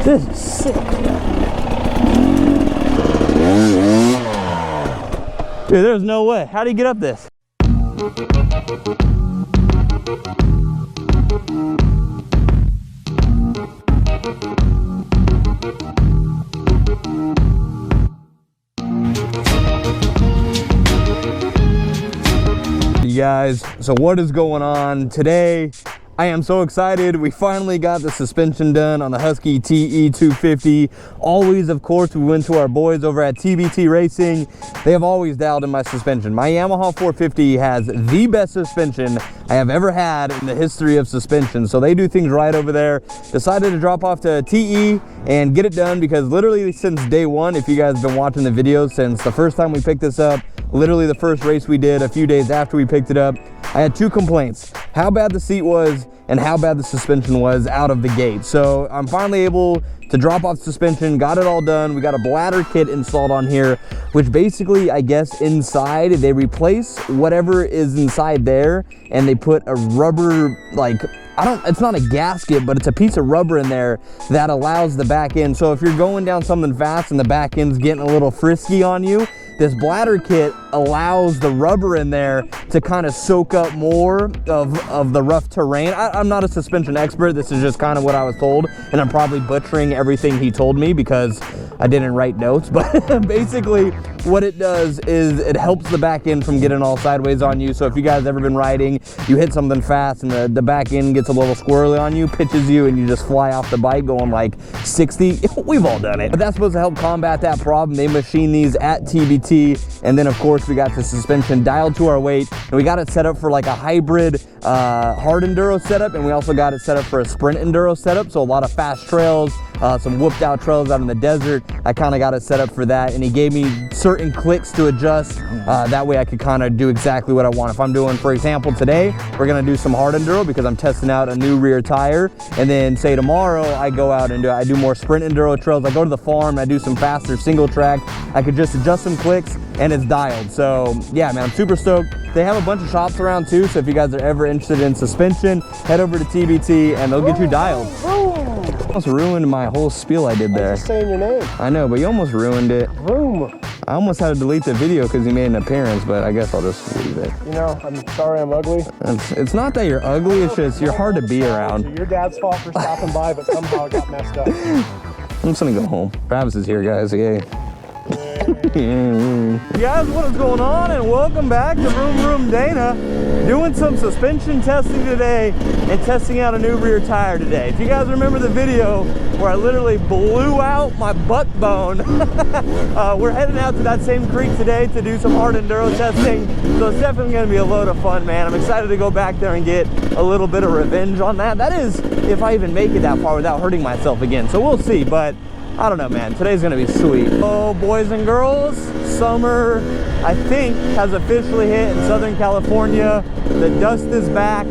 This is sick. Dude, there's no way. How do you get up this? You guys, so what is going on today? I am so excited. We finally got the suspension done on the Husky TE250. Always, of course, we went to our boys over at TBT Racing. They have always dialed in my suspension. My Yamaha 450 has the best suspension I have ever had in the history of suspension. So they do things right over there. Decided to drop off to TE and get it done because literally since day one, if you guys have been watching the videos since the first time we picked this up, literally the first race we did a few days after we picked it up, I had two complaints: how bad the seat was and how bad the suspension was out of the gate. So I'm finally able to drop off suspension, got it all done. We got a bladder kit installed on here, which basically, I guess inside, they replace whatever is inside there and they put a rubber, like, it's not a gasket, but it's a piece of rubber in there that allows the back end. So if you're going down something fast and the back end's getting a little frisky on you, this bladder kit allows the rubber in there to kind of soak up more of the rough terrain. I'm not a suspension expert. This is just kind of what I was told, and I'm probably butchering everything he told me because I didn't write notes. But basically what it does is it helps the back end from getting all sideways on you. So if you guys ever been riding, you hit something fast and the back end gets a little squirrely on you, pitches you, and you just fly off the bike going like 60. We've all done it. But that's supposed to help combat that problem. They machine these at TBT. And then of course we got the suspension dialed to our weight, and we got it set up for like a hybrid hard enduro setup, and we also got it set up for a sprint enduro setup. So a lot of fast trails, some whooped out trails out in the desert. I kind of got it set up for that, and he gave me certain clicks to adjust. That way I could kind of do exactly what I want. If I'm doing, for example, today we're gonna do some hard enduro because I'm testing out a new rear tire, and then say tomorrow I go out and I do more sprint enduro trails. I go to the farm, I do some faster single track. I could just adjust some clicks and it's dialed. So yeah, man, I'm super stoked. They have a bunch of shops around too, so if you guys are ever interested in suspension, head over to TBT and they'll get you dialed. Almost ruined my whole spiel I did there. I was just saying your name. I know, but you almost ruined it. Vroom. I almost had to delete the video because he made an appearance, but I guess I'll just leave it. You know, I'm sorry I'm ugly. It's not that you're ugly, it's just you're hard to be around. It's your dad's fault for stopping by, but somehow it got messed up. I'm just gonna go home. Travis is here, guys. Yay. Guys, what is going on, and welcome back to VroomVroomDana. Doing some suspension testing today and testing out a new rear tire today. If you guys remember the video where I literally blew out my butt bone, we're heading out to that same creek today to do some hard enduro testing. So it's definitely going to be a load of fun, man. I'm excited to go back there and get a little bit of revenge on that. That is, if I even make it that far without hurting myself again. So we'll see, but I don't know, man. Today's gonna be sweet. Oh, boys and girls, summer, I think, has officially hit in Southern California. The dust is back.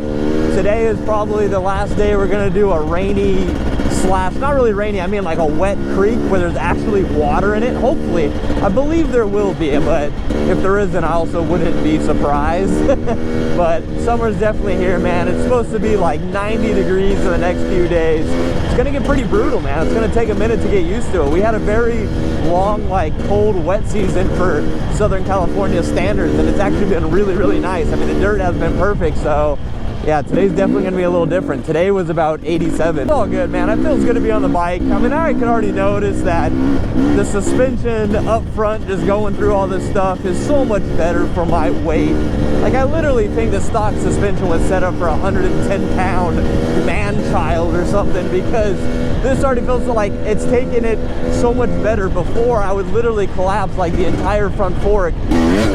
Today is probably the last day we're gonna do a rainy slash, not really rainy, I mean like a wet creek where there's actually water in it. Hopefully, I believe there will be, but if there isn't, I also wouldn't be surprised. But summer's definitely here, man. It's supposed to be like 90 degrees in the next few days. It's gonna get pretty brutal, man. It's gonna take a minute to get used to it. We had a very long, like cold, wet season for Southern California standards, and it's actually been really, really nice. I mean, the dirt has been perfect, so yeah, today's definitely gonna be a little different. Today was about 87. It's all good, man. It feels good to be on the bike. I mean, I can already notice that the suspension up front, just going through all this stuff, is so much better for my weight. Like, I literally think the stock suspension was set up for a 110-pound man-child or something, because this already feels like it's taking it so much better. Before, I would literally collapse like the entire front fork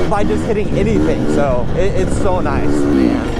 by just hitting anything. So it's so nice, man.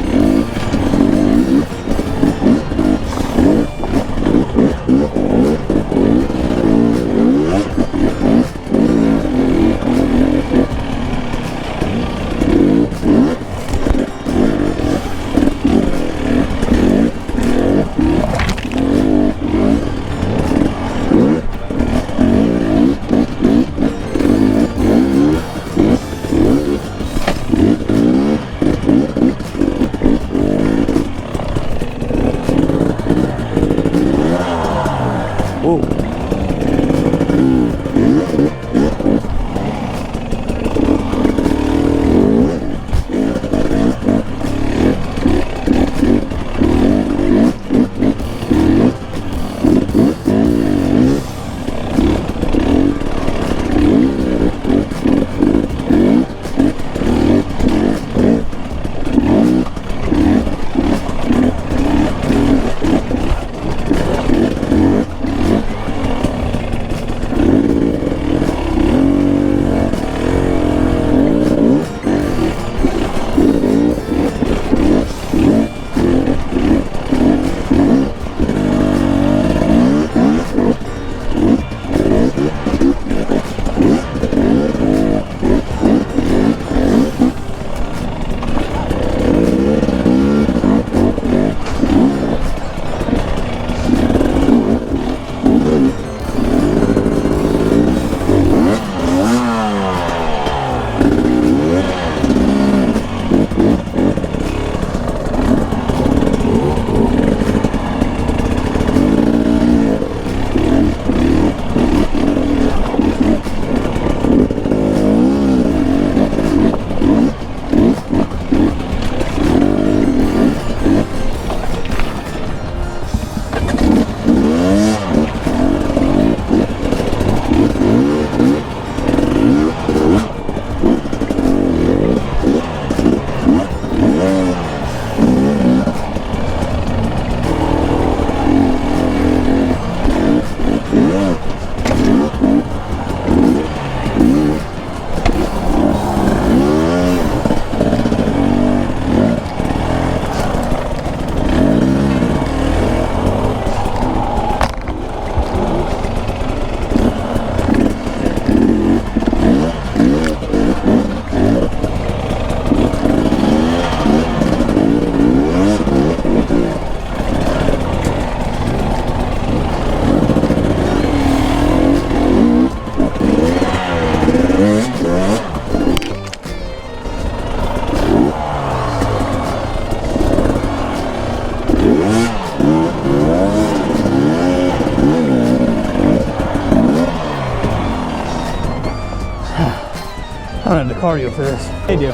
I don't have the cardio for this. They do.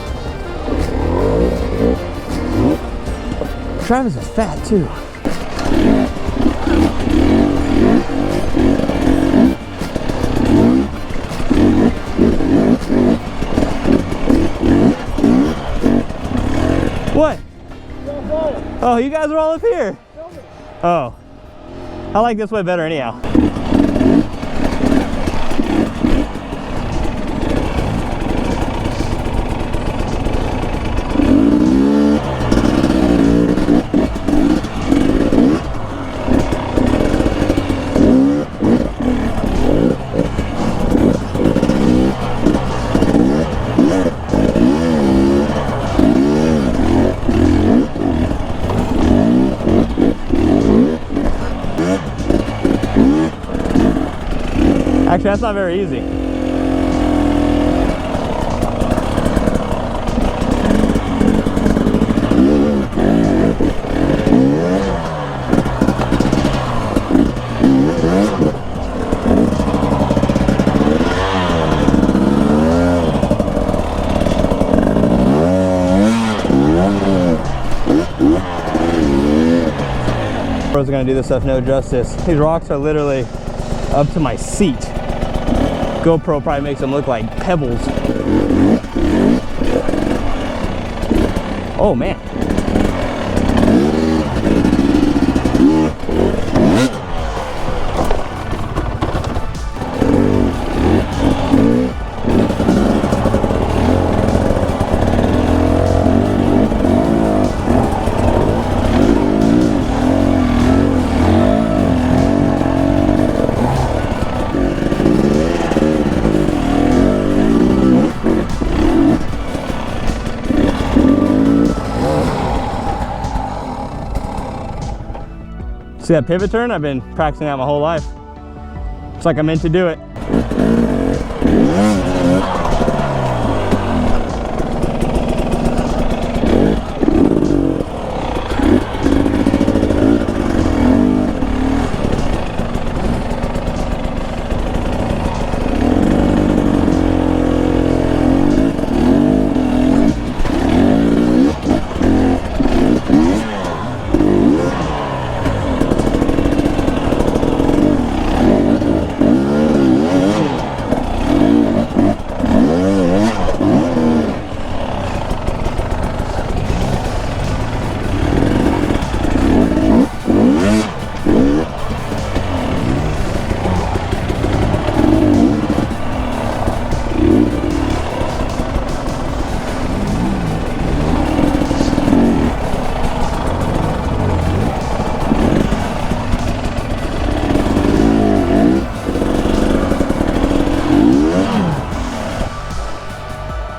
Travis is fat too. What? Oh, you guys are all up here. Oh. I like this way better anyhow. Actually, that's not very easy. I was gonna do this stuff no justice. These rocks are literally up to my seat. GoPro probably makes them look like pebbles. Oh man. See that pivot turn? I've been practicing that my whole life. It's like I meant to do it.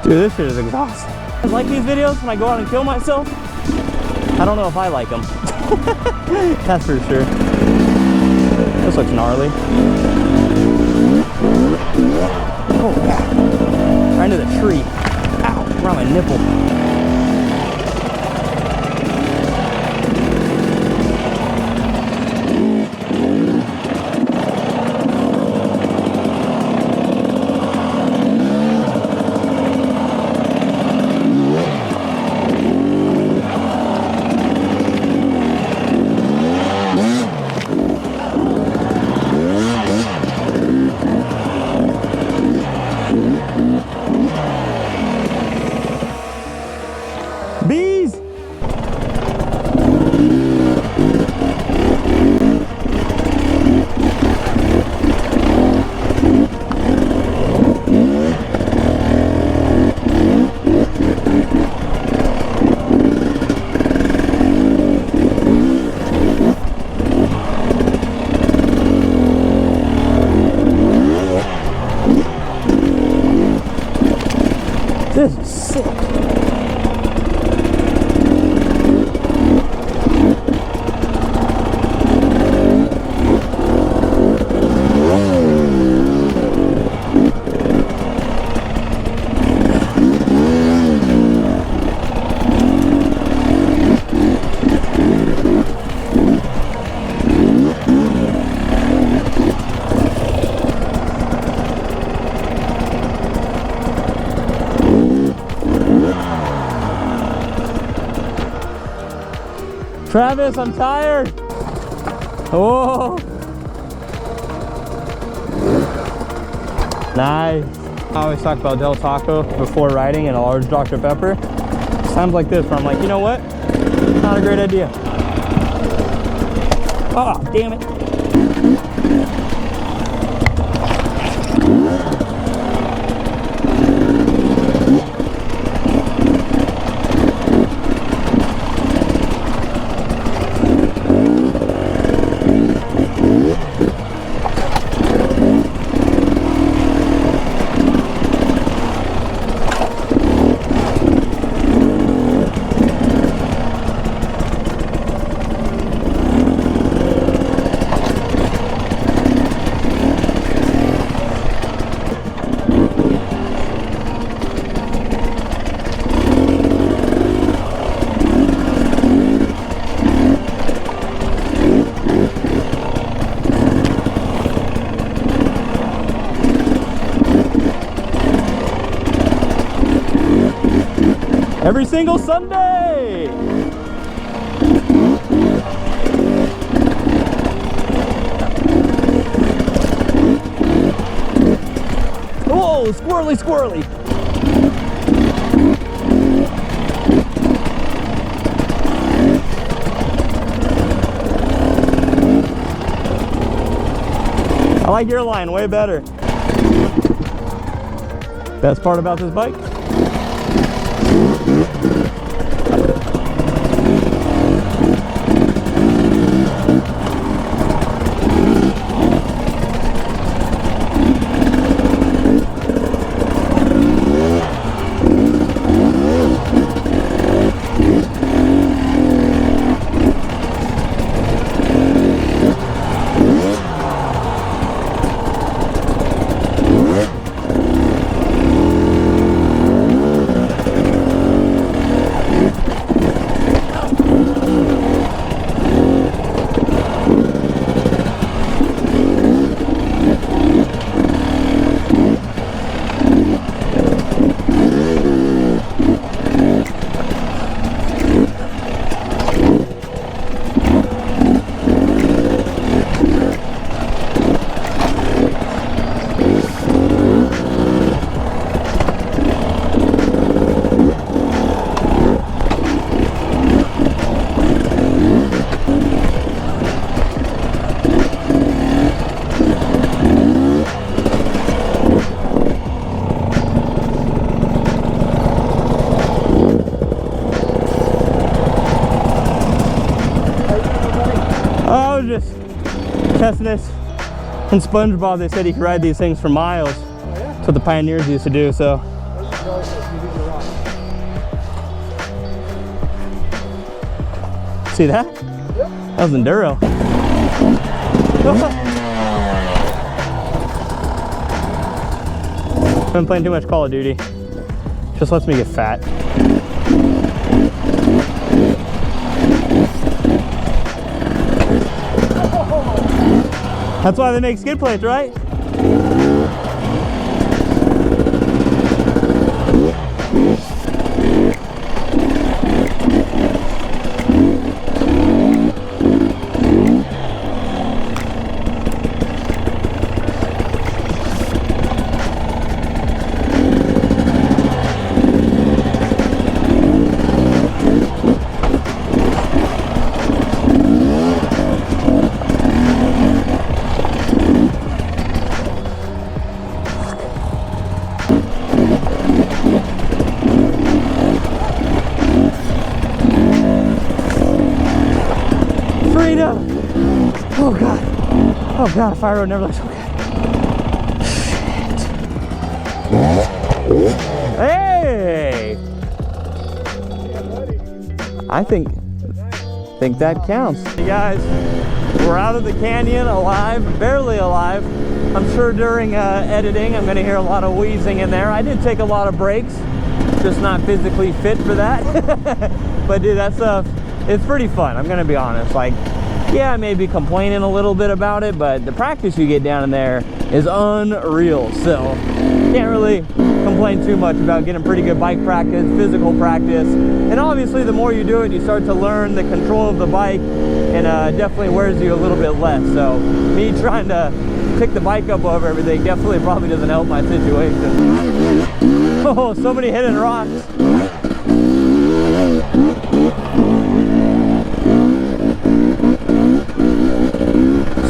Dude, this shit is exhausting. I like these videos when I go out and kill myself. I don't know if I like them. That's for sure. This looks gnarly. Oh, yeah. Right into the tree. Ow, around my nipple. Bees! This is sick. Travis, I'm tired. Oh. Nice. I always talk about Del Taco before riding and a large Dr. Pepper. Times like this where I'm like, you know what? Not a great idea. Oh, damn it. Every single Sunday! Whoa, squirrely, squirrely! I like your line way better. Best part about this bike? I was just testing this. In SpongeBob, they said you could ride these things for miles. Oh, yeah? That's what the pioneers used to do, so. See that? Yep. That was enduro. I've been playing too much Call of Duty. Just lets me get fat. That's why they make skid plates, right? Oh god. Oh god, a fire road never looks so good. Shit. Hey! I think that counts. Hey guys, we're out of the canyon alive, barely alive. I'm sure during editing I'm gonna hear a lot of wheezing in there. I did take a lot of breaks, just not physically fit for that. But dude, that stuff, it's pretty fun, I'm gonna be honest. Like, yeah, I may be complaining a little bit about it, but the practice you get down in there is unreal. So can't really complain too much about getting pretty good bike practice, physical practice. And obviously the more you do it, you start to learn the control of the bike, and definitely wears you a little bit less. So me trying to pick the bike up over everything definitely probably doesn't help my situation. Oh, so many hidden rocks.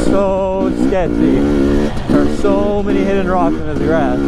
So sketchy. There are so many hidden rocks in this grass.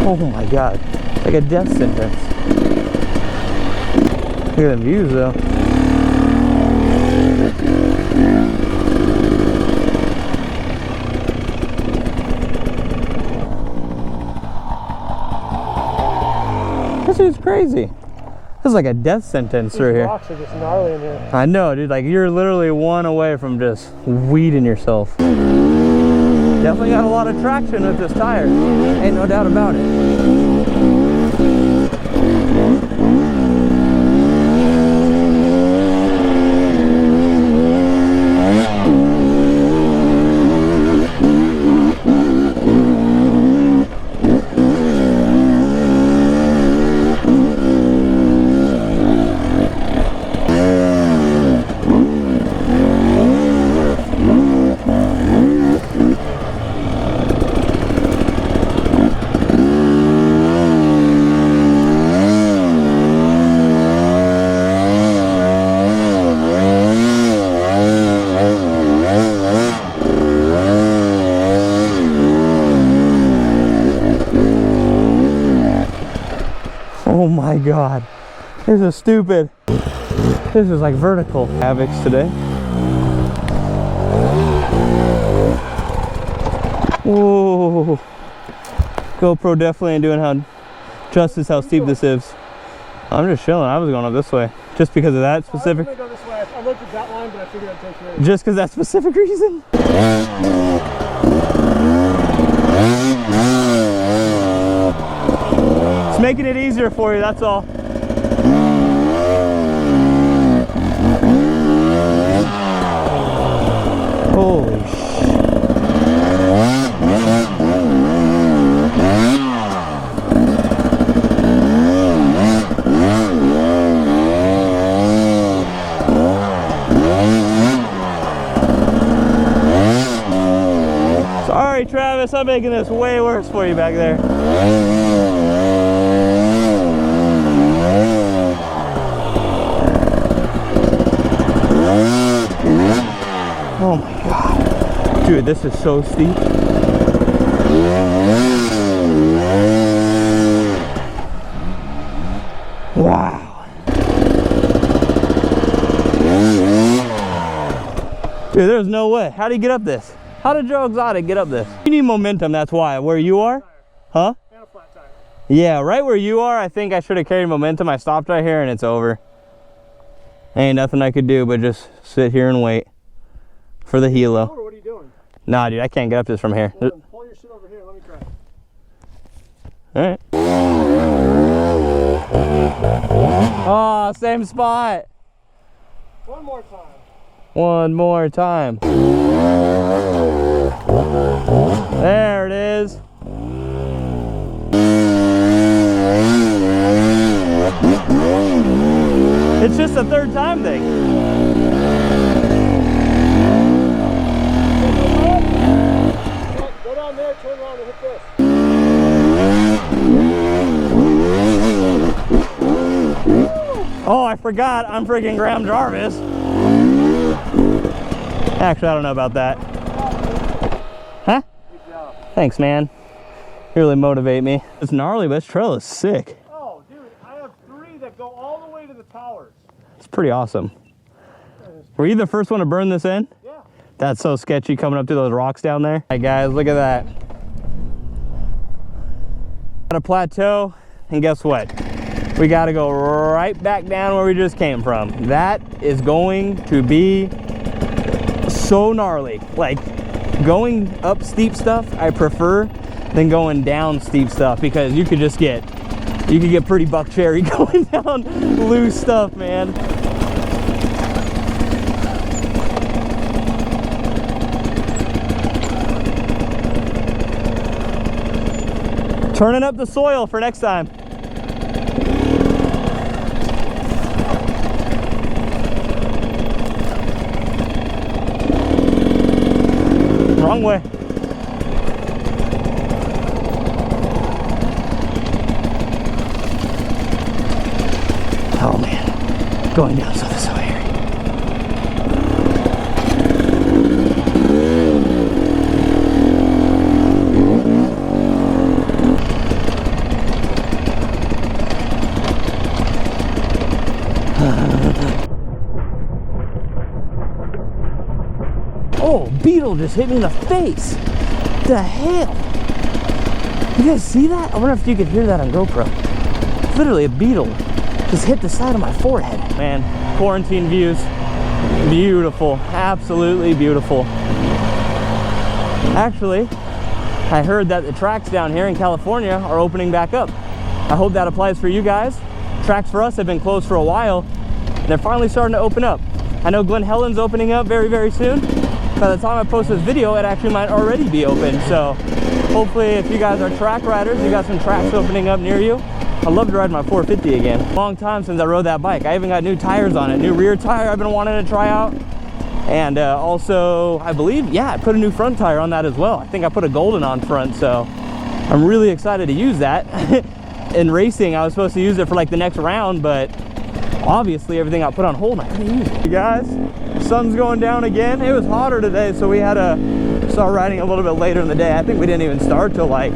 Oh my god, like a death sentence. Look at them views though. This is crazy. This is like a death sentence through here. Rocks are just gnarly in here. I know, dude, like you're literally one away from just weeding yourself. Definitely got a lot of traction with this tire. Ain't no doubt about it. Oh my god, this is stupid. This is like vertical. HAVOCs today. Whoa. GoPro definitely ain't doing justice how steep this is. I'm just chilling. I was going up this way. Just because of that specific. I was gonna go this way. I looked at that line, but I figured I'd take yours. Just because that specific reason? It's making it easier for you, that's all. Holy shit. Sorry, Travis, I'm making this way worse for you back there. Oh my god. Dude, this is so steep. Wow. Dude, there's no way. How do you get up this? How did Joe Exotic get up this? You need momentum, that's why. Where you are? Huh? And a flat tire. Yeah, right where you are, I think I should have carried momentum. I stopped right here and it's over. Ain't nothing I could do but just sit here and wait for the helo. What are you doing? Nah, dude, I can't get up this from here. Well, pull your shit over here. Let me try. Alright. Oh, same spot. One more time. One more time. There it is. It's just a third time thing. Go down there, turn around and hit this. Oh, I forgot. I'm freaking Graham Jarvis. Actually, I don't know about that. Huh? Good job. Thanks, man. You really motivate me. It's gnarly, but this trail is sick. Oh, dude, I have 3 that go all the way to the towers. It's pretty awesome. Were you the first one to burn this in? Yeah. That's so sketchy coming up through those rocks down there. All right, guys, look at that. At a plateau, and guess what? We got to go right back down where we just came from. That is going to be so gnarly. Like, going up steep stuff, I prefer than going down steep stuff, because you could get pretty buck cherry going down loose stuff, man. Turning up the soil for next time. Wrong way. Oh man, going down so this way. Oh, beetle just hit me in the face. The hell? You guys see that? I wonder if you could hear that on GoPro. Literally a beetle just hit the side of my forehead. Man, quarantine views, beautiful, absolutely beautiful. Actually, I heard that the tracks down here in California are opening back up. I hope that applies for you guys. Tracks for us have been closed for a while. They're finally starting to open up. I know Glen Helen's opening up very, very soon. By the time I post this video, it actually might already be open. So hopefully, if you guys are track riders, you got some tracks opening up near you. I'd love to ride my 450 again. Long time since I rode that bike. I even got new tires on it. New rear tire I've been wanting to try out. And also, I believe, yeah, I put a new front tire on that as well. I think I put a golden on front, so I'm really excited to use that. In racing, I was supposed to use it for like the next round, but obviously everything got put on hold and I couldn't use it. You guys, sun's going down again. It was hotter today, so we had to start riding a little bit later in the day. I think we didn't even start till like,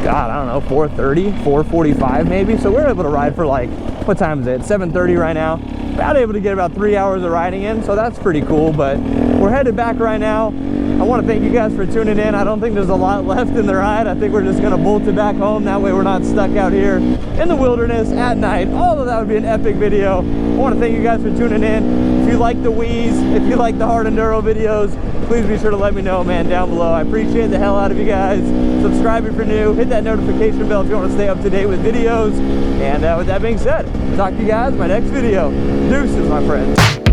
God, I don't know, 4:30, 4:45 maybe. So we're able to ride for like, what time is it? 7:30 right now. About able to get about 3 hours of riding in, so that's pretty cool. But we're headed back right now. I want to thank you guys for tuning in. I don't think there's a lot left in the ride. I think we're just gonna bolt it back home. That way we're not stuck out here in the wilderness at night. Although that would be an epic video. I want to thank you guys for tuning in. If you like the wheeze, if you like the hard enduro videos, please be sure to let me know, man, down below. I appreciate the hell out of you guys. Subscribe if you're new. Hit that notification bell if you want to stay up to date with videos. And with that being said, I'll talk to you guys in my next video. Deuces, my friends.